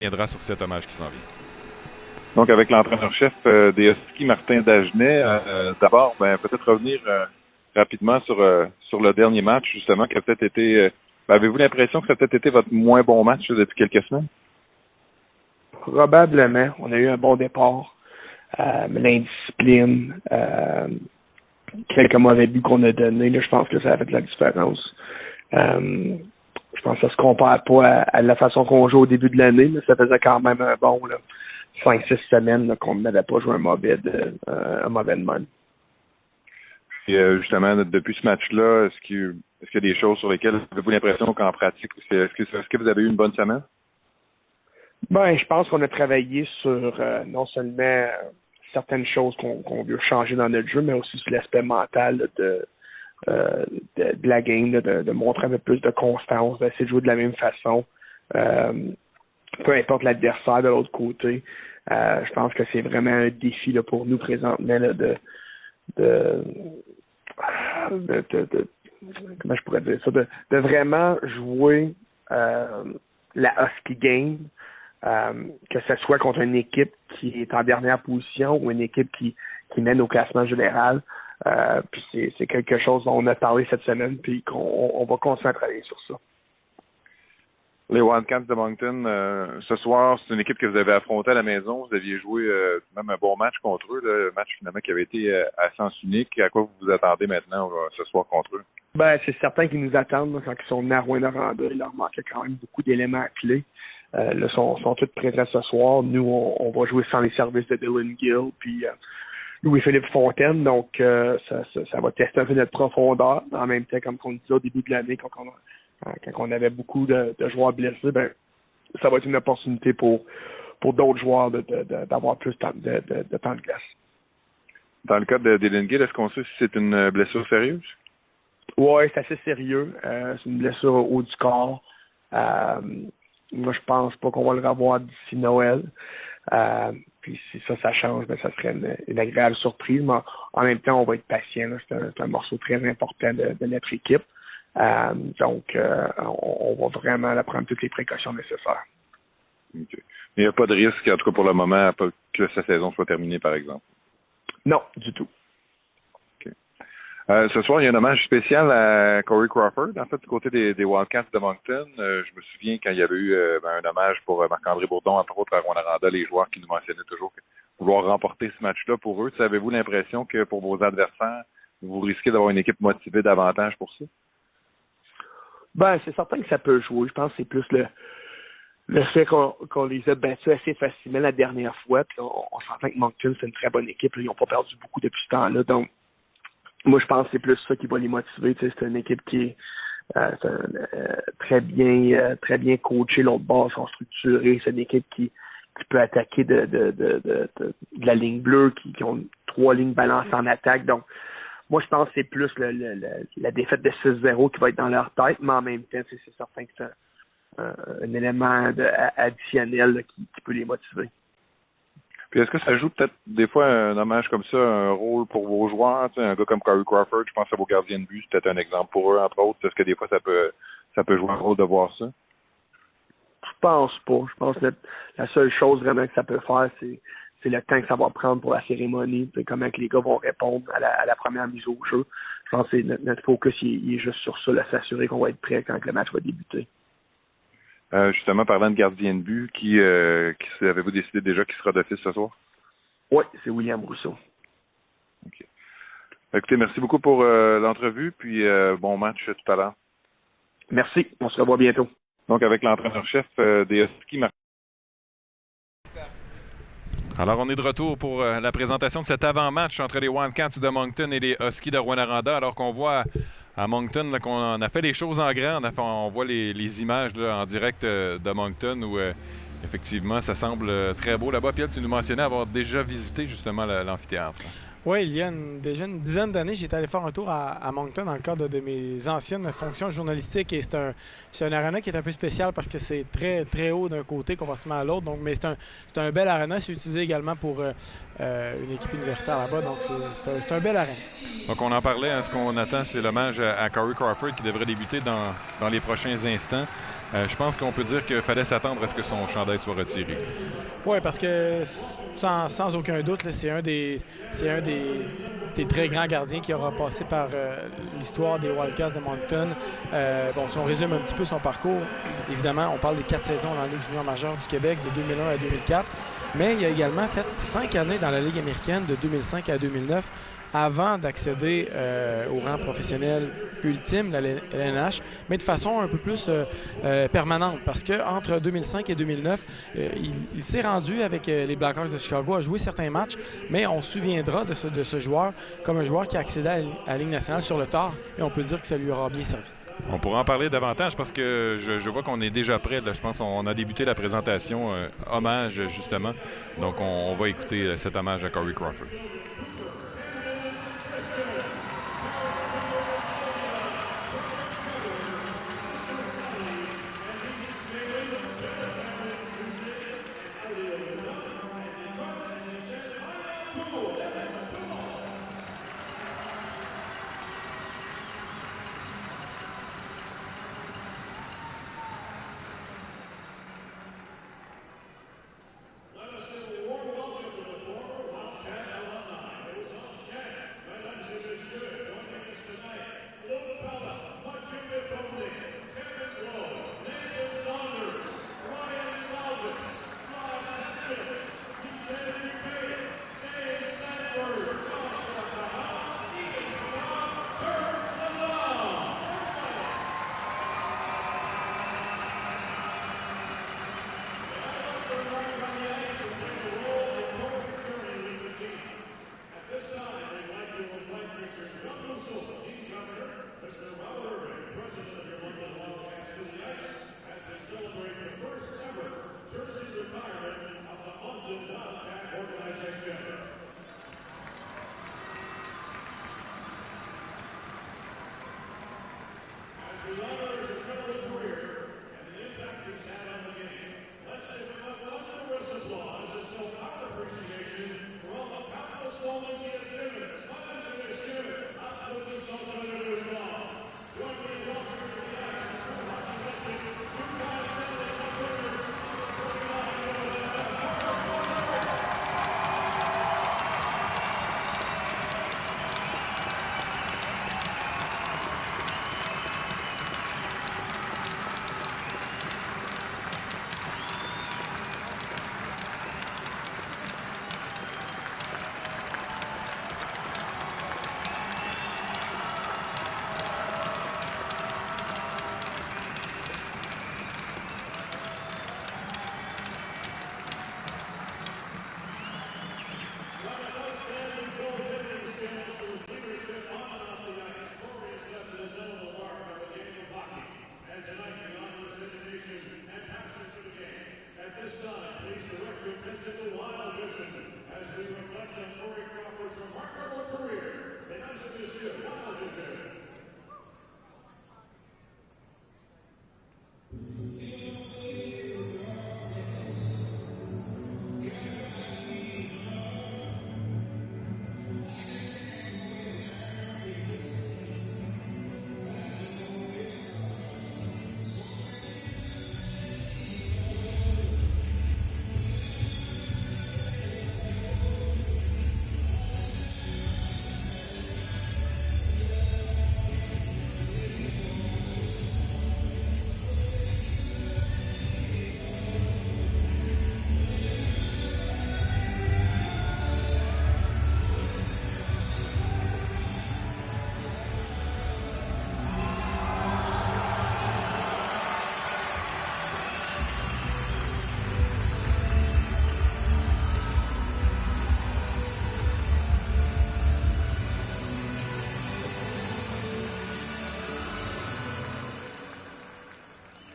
Viendra sur cet hommage qui s'en vient. Donc, avec l'entraîneur-chef des Huskies, Martin Dagenet, d'abord, peut-être revenir rapidement sur le dernier match, justement, qui a peut-être été... avez-vous l'impression que ça a peut-être été votre moins bon match depuis quelques semaines? Probablement. On a eu un bon départ. Mais l'indiscipline, quelques mauvais buts qu'on a donnés, là, je pense que ça a fait de la différence. Je pense que ça se compare pas à la façon qu'on joue au début de l'année, mais ça faisait quand même un bon 5-6 semaines là, qu'on n'avait pas joué un mauvais de même. Et justement, depuis ce match-là, est-ce qu'il y a des choses sur lesquelles avez-vous l'impression qu'en pratique, est-ce que vous avez eu une bonne semaine? Je pense qu'on a travaillé sur non seulement certaines choses qu'on veut changer dans notre jeu, mais aussi sur l'aspect mental là, de la game, là, de montrer un peu plus de constance, d'essayer de jouer de la même façon. Peu importe l'adversaire de l'autre côté. Je pense que c'est vraiment un défi là, pour nous présentement là, comment je pourrais dire ça, de vraiment jouer la Husky game, que ce soit contre une équipe qui est en dernière position ou une équipe qui mène au classement général. Puis c'est quelque chose dont on a parlé cette semaine, puis qu'on va continuer à travailler sur ça. Les Wildcats de Moncton, ce soir, c'est une équipe que vous avez affrontée à la maison. Vous aviez joué même un bon match contre eux, là, un match finalement qui avait été à sens unique. À quoi vous vous attendez maintenant ce soir contre eux? C'est certain qu'ils nous attendent là, quand ils sont venus à Rouyn-Noranda. Il leur manquait quand même beaucoup d'éléments clés. Là, sont tous présents ce soir. Nous, on va jouer sans les services de Dylan Gill, puis Louis-Philippe Fontaine. Donc, ça va tester un peu notre profondeur. En même temps, comme on disait au début de l'année, quand on avait beaucoup de joueurs blessés, ça va être une opportunité pour d'autres joueurs d'avoir plus de temps de glace. Dans le cas de Dylan Gill, est-ce qu'on sait si c'est une blessure sérieuse? Oui, c'est assez sérieux. C'est une blessure au haut du corps. Moi, je pense pas qu'on va le revoir d'ici Noël. Puis si ça change, ça serait une agréable surprise. Mais en même temps, on va être patient. C'est un morceau très important de notre équipe. Donc, on va vraiment prendre toutes les précautions nécessaires. Okay. Mais il n'y a pas de risque, en tout cas pour le moment, que sa saison soit terminée, par exemple? Non, du tout. Okay. Ce soir, il y a un hommage spécial à Corey Crawford, en fait, du côté des Wildcats de Moncton. Je me souviens quand il y avait eu un hommage pour Marc-André Bourdon, entre autres à Rouyn-Noranda, les joueurs qui nous mentionnaient toujours vouloir remporter ce match-là pour eux. Avez-vous l'impression que pour vos adversaires, vous risquez d'avoir une équipe motivée davantage pour ça? C'est certain que ça peut jouer. Je pense que c'est plus le fait qu'on les a battus assez facilement la dernière fois. Puis on s'entend que Moncton, c'est une très bonne équipe. Là. Ils n'ont pas perdu beaucoup depuis ce temps-là. Donc, moi, je pense que c'est plus ça qui va les motiver. C'est une équipe qui est très bien coachée. L'autre bord, ils sont structurés. C'est une équipe qui peut attaquer de la ligne bleue, qui ont 3 lignes balancées en attaque. Donc, moi, je pense que c'est plus la défaite de 6-0 qui va être dans leur tête, mais en même temps, c'est certain que c'est un élément additionnel là, qui peut les motiver. Puis est-ce que ça joue peut-être des fois un hommage comme ça, un rôle pour vos joueurs? Un gars comme Corey Crawford, je pense à vos gardiens de but, c'est peut-être un exemple pour eux, entre autres. Est-ce que des fois ça peut jouer un rôle de voir ça? Je pense pas. Je pense que la seule chose vraiment que ça peut faire, c'est le temps que ça va prendre pour la cérémonie, puis comment que les gars vont répondre à la première mise au jeu. Je pense que notre focus il est juste sur ça, là, s'assurer qu'on va être prêt quand le match va débuter. Justement, parlant de gardien de but, qui avez-vous décidé déjà qui sera d'office ce soir? Oui, c'est William Rousseau. OK. Écoutez, merci beaucoup pour l'entrevue, puis bon match tout à l'heure. Merci, on se revoit bientôt. Donc, avec l'entraîneur-chef des Huskies, Marc. Alors, on est de retour pour la présentation de cet avant-match entre les Wildcats de Moncton et les Huskies de Rouyn-Noranda, alors qu'on voit à Moncton là, qu'on a fait les choses en grand. On voit les images là, en direct de Moncton où effectivement ça semble très beau là-bas. Pierre, tu nous mentionnais avoir déjà visité justement l'amphithéâtre. Oui, il y a déjà une dizaine d'années, j'étais allé faire un tour à Moncton dans le cadre de mes anciennes fonctions journalistiques et c'est un arena qui est un peu spécial parce que c'est très, très haut d'un côté comparativement à l'autre. Donc, mais c'est un bel arena. C'est utilisé également pour une équipe universitaire là-bas. Donc, c'est un bel arena. Donc, on en parlait. Hein, ce qu'on attend, c'est l'hommage à Corey Crawford qui devrait débuter dans les prochains instants. Je pense qu'on peut dire qu'il fallait s'attendre à ce que son chandail soit retiré. Oui, parce que sans aucun doute, là, c'est un des très grands gardiens qui aura passé par l'histoire des Wildcats de Moncton. Bon, si on résume un petit peu son parcours, évidemment, on parle des 4 saisons dans la Ligue junior majeure du Québec de 2001 à 2004, mais il a également fait 5 années dans la Ligue américaine de 2005 à 2009 avant d'accéder au rang professionnel ultime, la LNH, mais de façon un peu plus permanente, parce qu'entre 2005 et 2009, il s'est rendu avec les Blackhawks de Chicago, a joué certains matchs, mais on se souviendra de ce joueur comme un joueur qui a accédé à la Ligue nationale sur le tard, et on peut dire que ça lui aura bien servi. On pourra en parler davantage parce que je vois qu'on est déjà prêt. Là. Je pense qu'on a débuté la présentation hommage, justement. Donc, on va écouter cet hommage à Corey Crawford.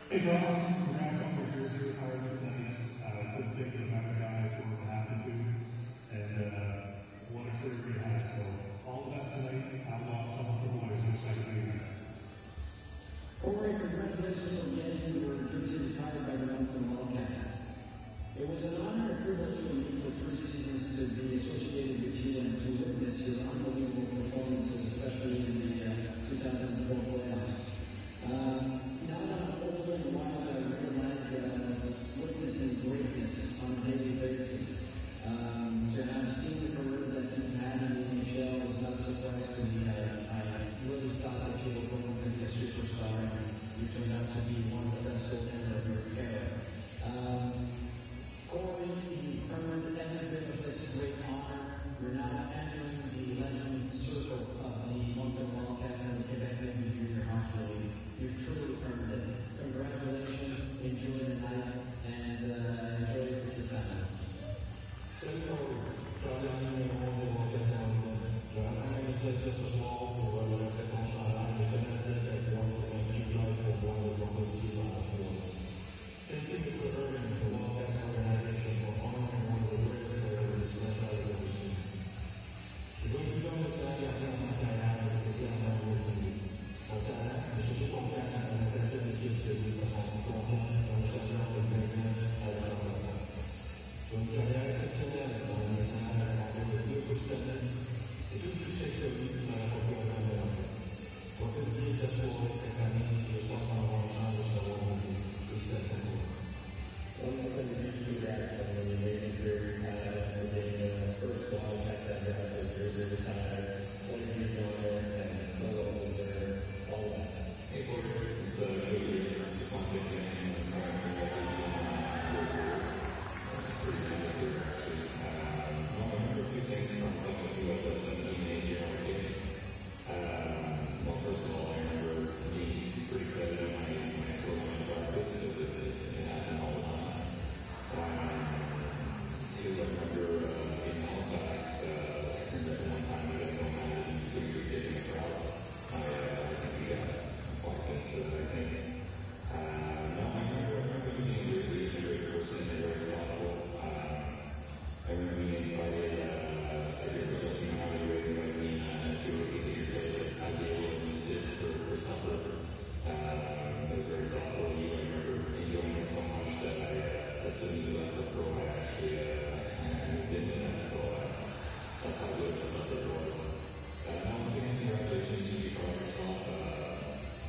Hey guys, congrats on your jersey retirement tonight. Couldn't think of a better guy for it to happen to. And what a career he had. It was an honor and privilege for me for 3 seasons to be associated with you and to witness your unbelievable performances, especially in the 2004 playoffs. Now that I'm older and wiser, I realize that I was witnessing greatness on a daily basis. To have seen the career that you've had in the NHL was not a surprise to me. I really thought that you were going to be a superstar, and you turned out to be one of the best goaltenders of your era. Corey, you've earned every bit of this great honor. You're now entering the legend circle of the Moncton Wildcats and the Quebec Navy Junior Hockey League. You've truly earned it. Congratulations, enjoy the night, and enjoy your future time. Salut Paul, gardien numéro 11 des Wildcats Moncton. Je ramène le 16 ce soir pour le traitement changeant et je te dis avec moi c'est un privilège pour moi de t'entendre dans la finale. Thank you, Mr. Irving, the Wildcats organization for honoring one of the greatest players this franchise has ever seen. Je veux vous remercier à faire ma carrière avec le plaisir de vous aider. Mon talent, mais surtout ton talent, on a tellement d'équipes qui de façon constante dans le changement de greatness à la chanson. Sur une carrière exceptionnelle dans le national à de 2 coups de semaine et tout le succès que lui nous a rapporté à l'heure. Profite bien de ta soirée, ta famille, j'espère qu'on aura une chance de se revoir aujourd'hui. Félicitations. Well, let's send a huge congrats on the amazing career you've had for being the first Wildcat to ever have their jersey retired. What a huge honor and so well deserved. All the best. Hey, Porter, it's really I just want to take the name and pretty good actually. I remember a few things from playing with you as a 17 year old kid. Well, first of all, I remember being pretty excited when I scored one in practice because it happened all the time. Two, I remember in Halifax, that one time I got so mad and Stu was getting the crowd. I think he got fucked into it, I think. No, I remember being really a great person and very thoughtful. I remember being invited, as your first team out of the way, like me to visit your place at Ideal and sit for supper. It was very thoughtful of you. I remember enjoying it so much that as soon as we left the throw, I actually moved into that. So that's how good the supper was. Now, once again, congratulations. You should be proud of yourself.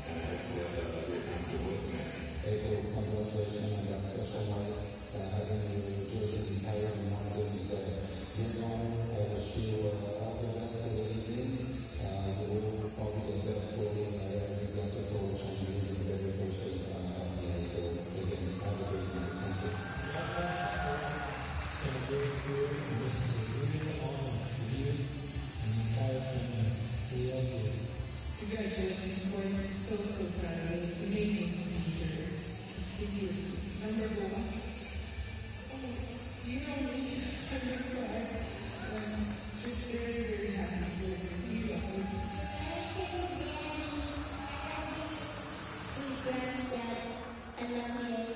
And I hope you have a great time with listening. April, congratulations on that special night. Having your jersey retired in Moncton is your honor. I wish you all the best for the evening. You were probably the best goalie I ever got to coach and you're a very person here. So again, have a great night. Thank you. It's been a great career, and this is a real honor for you and the entire family. We love you. Congratulations, Corey. I'm so proud of you. It's amazing to be here. To see you. Number one. Oh, you know me. I'm going to cry. Just very happy for you. We love you. I love you.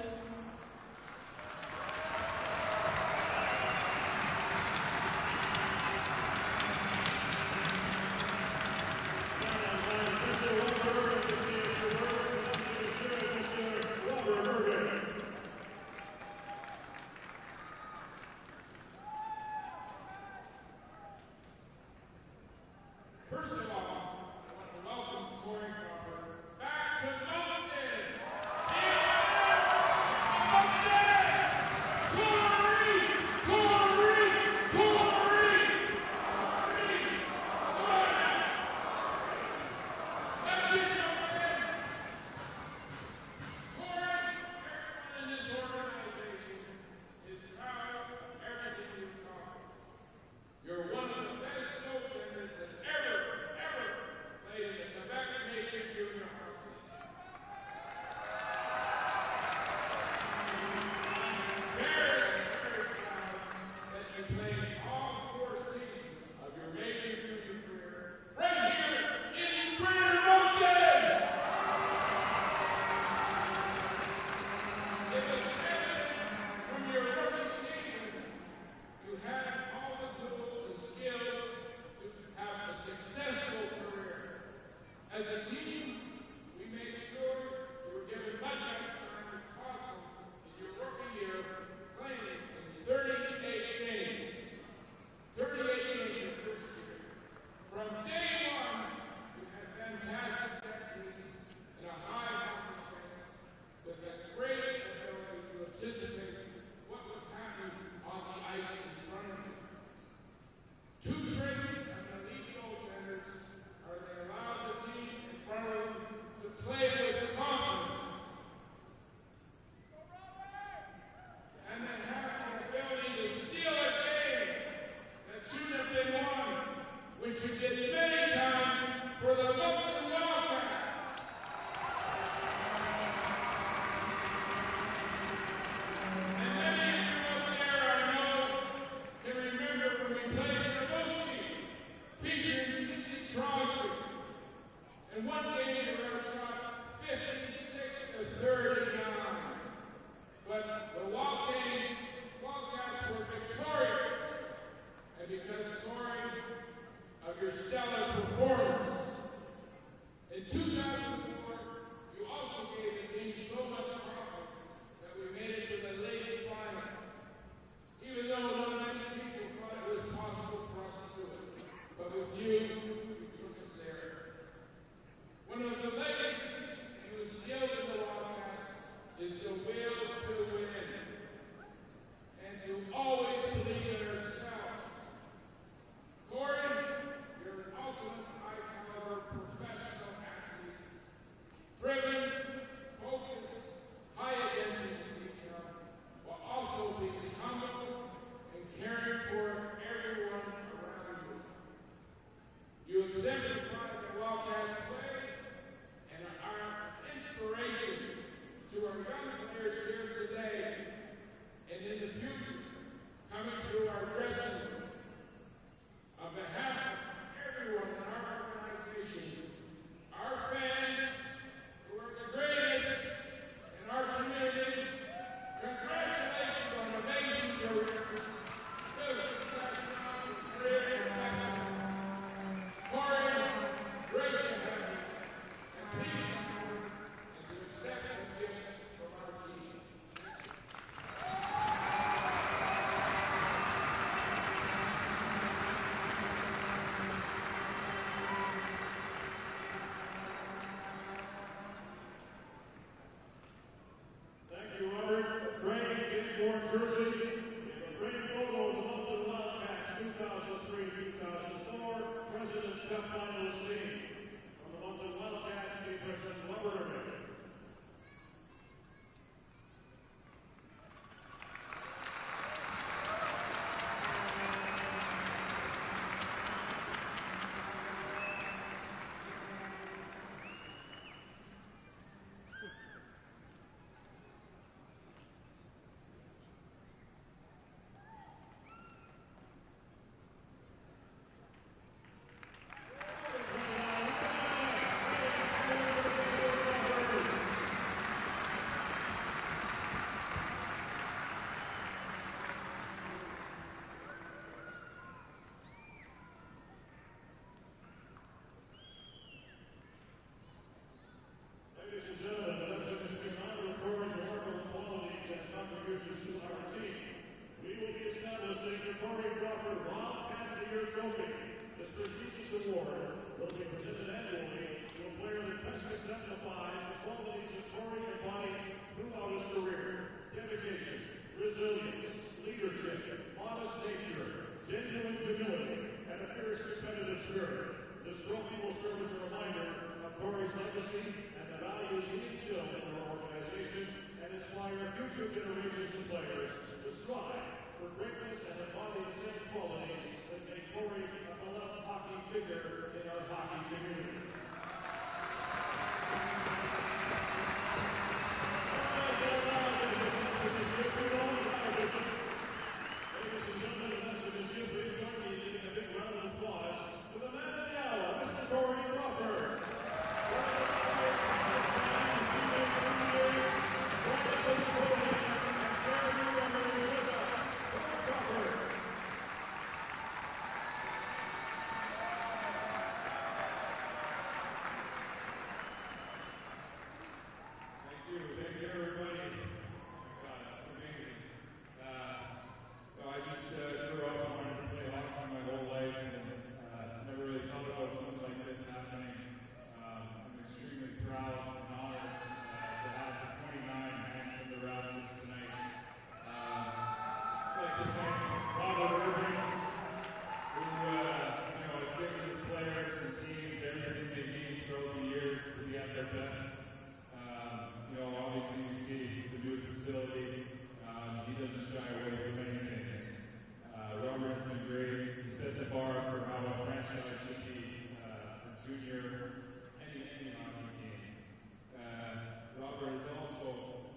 our dressing room. On behalf of everyone in our organization, our fans, who are the greatest in our community, congratulations on an amazing career. Really, great protection. Corey, great to have you. And please come and to accept some gifts from our team. Thank you, Robert. A framed Gateborn jersey and a framed photo of the Moncton Wildcats 2003-2004 President's Cup finalist team. From the Moncton Wildcats, Team President Robert Irving. Ladies and gentlemen, the Leipzig District honor records remarkable qualities and contributions to our team. We will be establishing the Corey Crawford Wildcat of the Year Trophy. This prestigious award will be presented annually to a player that best exemplifies the qualities that Corey embodied throughout his career: dedication, resilience, leadership, honest nature, genuine humility, and a fierce competitive spirit. This trophy will serve as a reminder of Corey's legacy and the values he instilled in our organization and inspire future generations of players to strive for greatness and embody the same qualities that make Corey a beloved hockey figure in our hockey community. Ladies and gentlemen, that's the mission. Please join me in giving a big round of applause to the man of the hour, Mr. Corey Crawford. Thank you everybody. Oh my God, it's amazing. I just grew up wanting to play hockey my whole life and never really thought about something like this happening. I'm extremely proud and honored to have the 29 hang from the Raptors tonight. I'd like to thank Robert Irving, who has given his players and teams everything they need throughout the years to be at their best. Obviously you see the new facility. He doesn't shy away from anything. Robert's been great. He set the bar for how a franchise should be for junior, any hockey team. Robert is also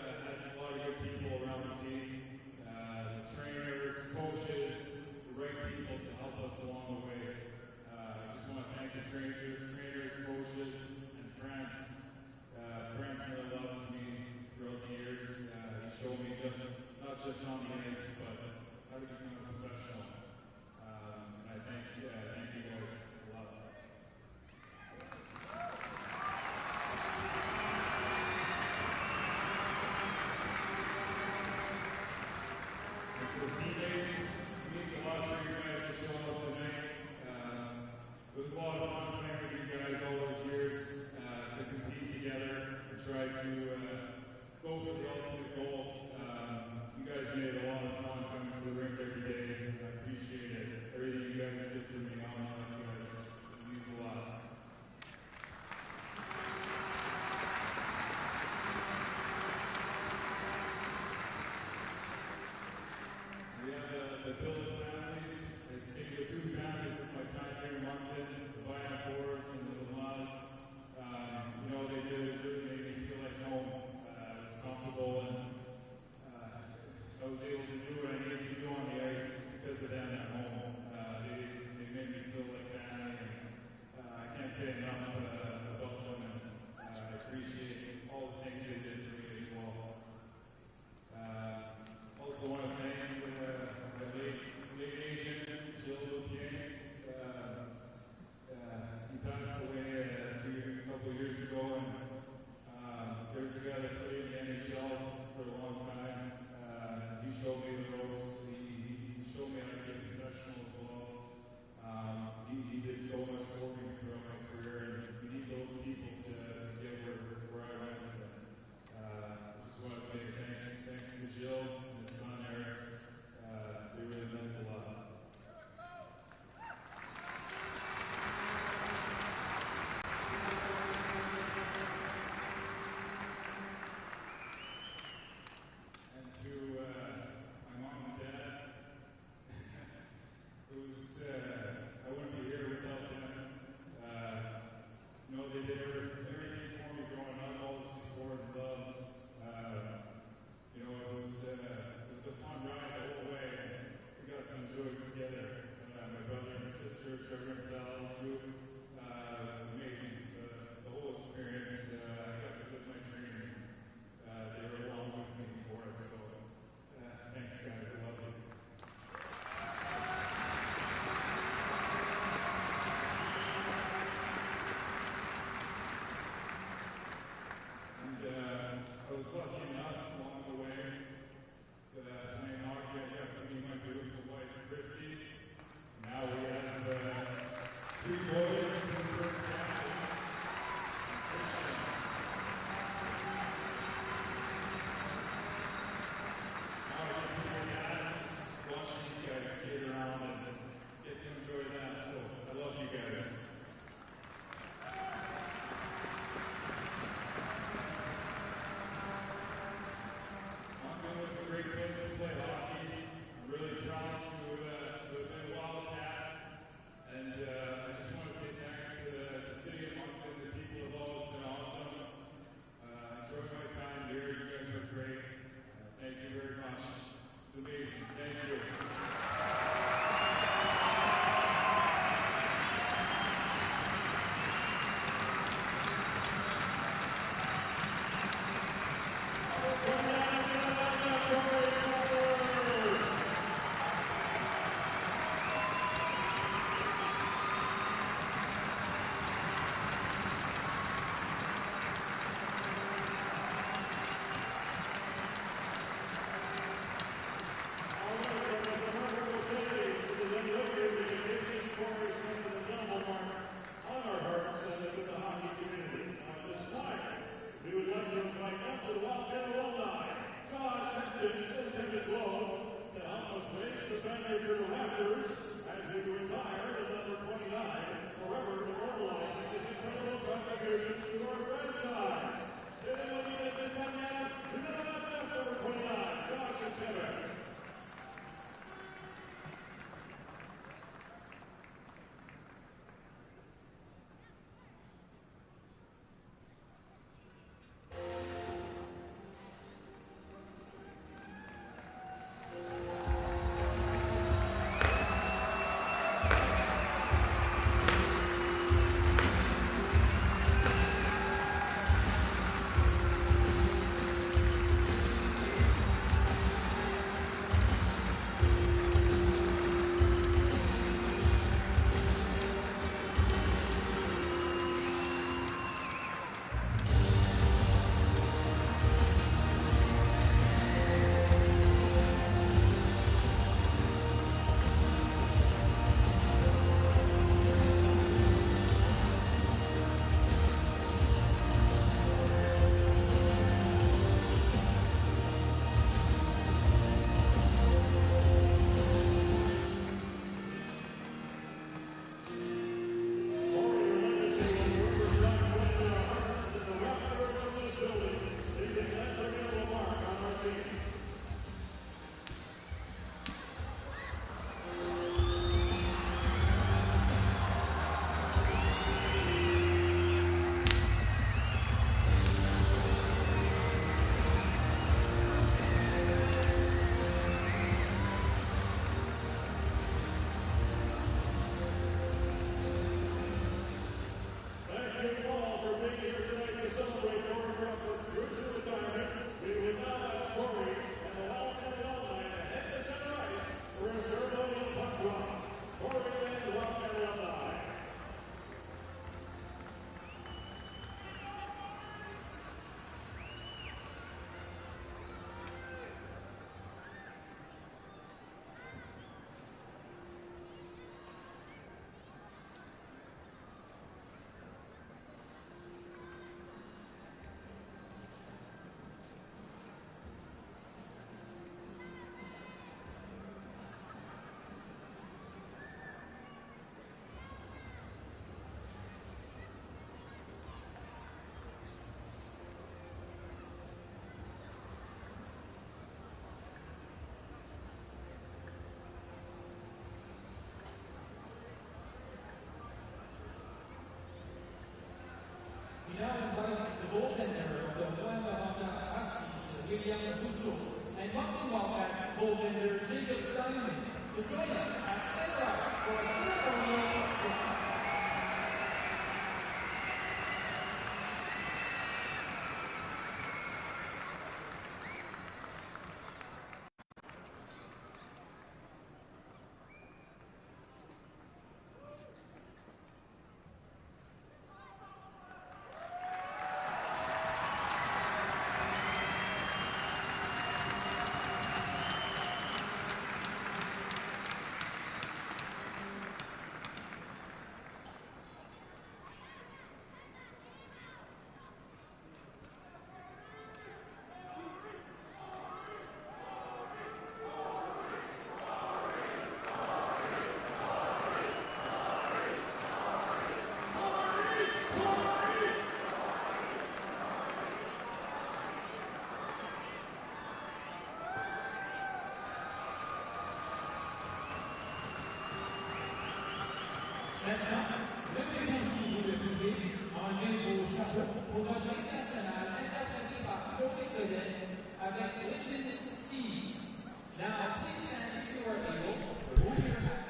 had a lot of good people around the team. The trainers, coaches, the right people to help us along the way. I just want to thank the trainers, coaches, friends meant a lot to me throughout the years. He showed me not just on the ice, but how to become a professional. And I thank you guys a lot. And to the teammates, it means a lot for you guys to show up tonight. It was a lot of fun playing with you guys all those years. To compete together and try to go for the ultimate goal. You guys made a lot of fun coming to the rink every day, and I appreciate it. Everything you guys did for me, all my life, guys, it means a lot. We have the Billet families. I stayed with two families with my time here in Moncton, the Bayan Boars and the Lamas. They really made me feel like home. It was comfortable, and that was also want to thank the late Asian, Gilles Lupien. He passed away a couple of years ago, and there's a guy that played in the NHL for a long time. He showed me the ropes. He showed me how to get professional as well. He did so much for me throughout my career, and we need those people to get where I went. I just want to say thanks to Jill and his son Eric. They really meant a lot. And to my mom and dad, it was I wouldn't be here without them. They did everything for me growing up, all the support and love. It was a fun ride the whole way. We got to enjoy it together. My brother and sister, Trevor and Sal, too. It was amazing. The whole experience, I got to live my dream. They were along with me for it. So thanks, guys. I love you. I was lucky enough along the way to playing hockey. I got to meet my beautiful wife, Christy. Now we have 3 boys from the Burke family. And Christian. Now I get to hear dad just watch these guys skate around and get to enjoy that. So I love you guys. Moncton was a great place to play hockey. I'm really proud to have been a Wildcat. And I just want to say thanks to the city of Moncton. The people have always been awesome. Enjoyed my time here. You guys were great. Thank you very much. It's amazing. Thank you. William Rousseau, and Moncton Wildcats goaltender Jacob Steinman to join us at center ice for a ceremonial kickoff. Maintenant, levez s'il vous le pouvez, en main vos chapeaux pour notre hymne national interprété par Chloé Godet avec Lyndon Steeves. Now, please stand if you are able, remove your hats.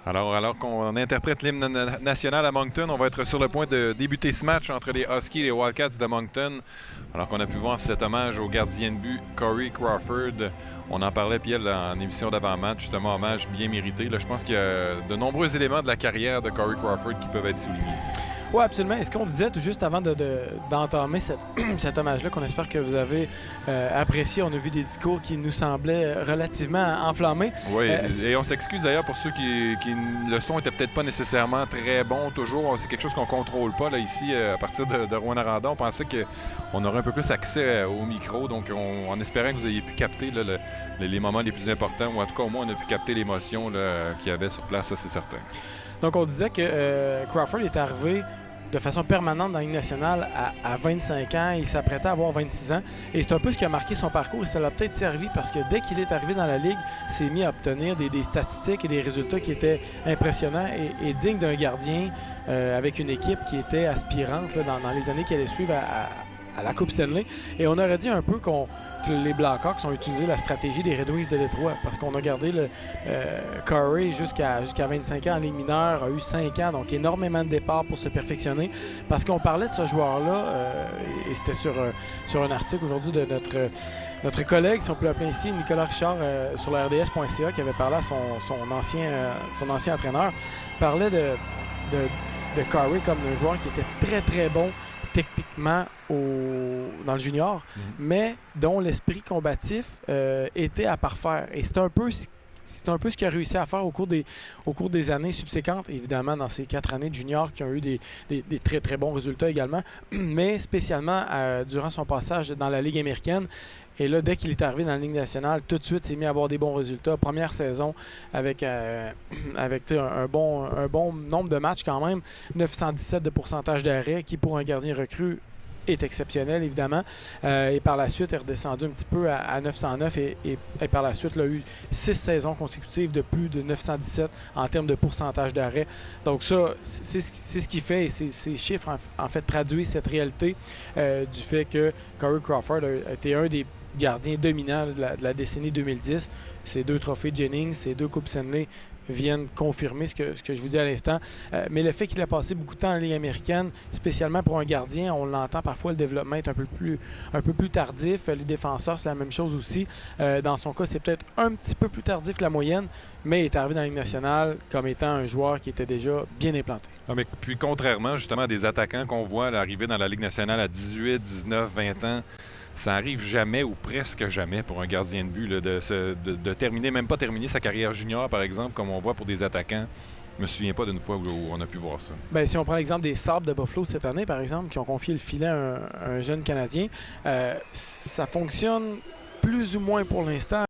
Alors qu'on interprète l'hymne national à Moncton, on va être sur le point de débuter ce match entre les Huskies et les Wildcats de Moncton. Alors qu'on a pu voir cet hommage au gardien de but Corey Crawford. On en parlait, Pierre, en émission d'avant-match, justement, hommage bien mérité. Là, je pense qu'il y a de nombreux éléments de la carrière de Corey Crawford qui peuvent être soulignés. Oui, absolument. Et ce qu'on disait tout juste avant d'entamer cet hommage-là, qu'on espère que vous avez apprécié. On a vu des discours qui nous semblaient relativement enflammés. Oui, et on s'excuse d'ailleurs pour ceux qui le son était peut-être pas nécessairement très bon toujours. C'est quelque chose qu'on ne contrôle pas là, ici, à partir de Rouyn-Noranda. On pensait qu'on aurait un peu plus accès au micro. Donc, on espérait que vous ayez pu capter là, les moments les plus importants, ou en tout cas, au moins, on a pu capter l'émotion qu'il y avait sur place, ça, c'est certain. Donc, on disait que Crawford est arrivé de façon permanente dans la Ligue nationale à 25 ans. Il s'apprêtait à avoir 26 ans. Et c'est un peu ce qui a marqué son parcours et ça l'a peut-être servi parce que dès qu'il est arrivé dans la Ligue, il s'est mis à obtenir des statistiques et des résultats qui étaient impressionnants et dignes d'un gardien avec une équipe qui était aspirante là, dans les années qui allaient suivre à la Coupe Stanley. Et on aurait dit un peu que les Blackhawks ont utilisé la stratégie des Red Wings de Détroit parce qu'on a gardé Corey jusqu'à 25 ans en Ligue mineure, a eu 5 ans, donc énormément de départs pour se perfectionner. Parce qu'on parlait de ce joueur-là, et c'était sur un article aujourd'hui de notre collègue, si on peut l'appeler ici, Nicolas Richard, sur la RDS.ca, qui avait parlé à son ancien entraîneur, parlait de Corey comme un joueur qui était très, très bon techniquement dans le junior, mais dont l'esprit combatif était à parfaire. Et c'est un peu ce qu'il a réussi à faire au cours des années subséquentes, évidemment dans ces 4 années de junior qui ont eu des très très bons résultats également, mais spécialement durant son passage dans la Ligue américaine. Et là, dès qu'il est arrivé dans la Ligue nationale, tout de suite, il s'est mis à avoir des bons résultats. Première saison avec un bon nombre de matchs quand même. 917 de pourcentage d'arrêt, qui pour un gardien recru est exceptionnel, évidemment. Et par la suite, est redescendu un petit peu à 909 et par la suite, il a eu 6 saisons consécutives de plus de 917 en termes de pourcentage d'arrêt. Donc ça, c'est ce qui fait, et ces chiffres en fait traduisent cette réalité du fait que Corey Crawford a été un des gardiens dominants de la décennie 2010. Ces 2 trophées Jennings, ces 2 Coupes Stanley viennent confirmer ce que je vous dis à l'instant. Mais le fait qu'il a passé beaucoup de temps en Ligue américaine, spécialement pour un gardien, on l'entend parfois, le développement est un peu plus tardif. Les défenseurs, c'est la même chose aussi. Dans son cas, c'est peut-être un petit peu plus tardif que la moyenne, mais il est arrivé dans la Ligue nationale comme étant un joueur qui était déjà bien implanté. Ah, mais puis contrairement justement à des attaquants qu'on voit arriver dans la Ligue nationale à 18, 19, 20 ans, ça arrive jamais ou presque jamais pour un gardien de but là, de terminer, même pas terminer sa carrière junior, par exemple, comme on voit pour des attaquants. Je me souviens pas d'une fois où on a pu voir ça. Bien, si on prend l'exemple des Sabres de Buffalo cette année, par exemple, qui ont confié le filet à un jeune Canadien, ça fonctionne plus ou moins pour l'instant.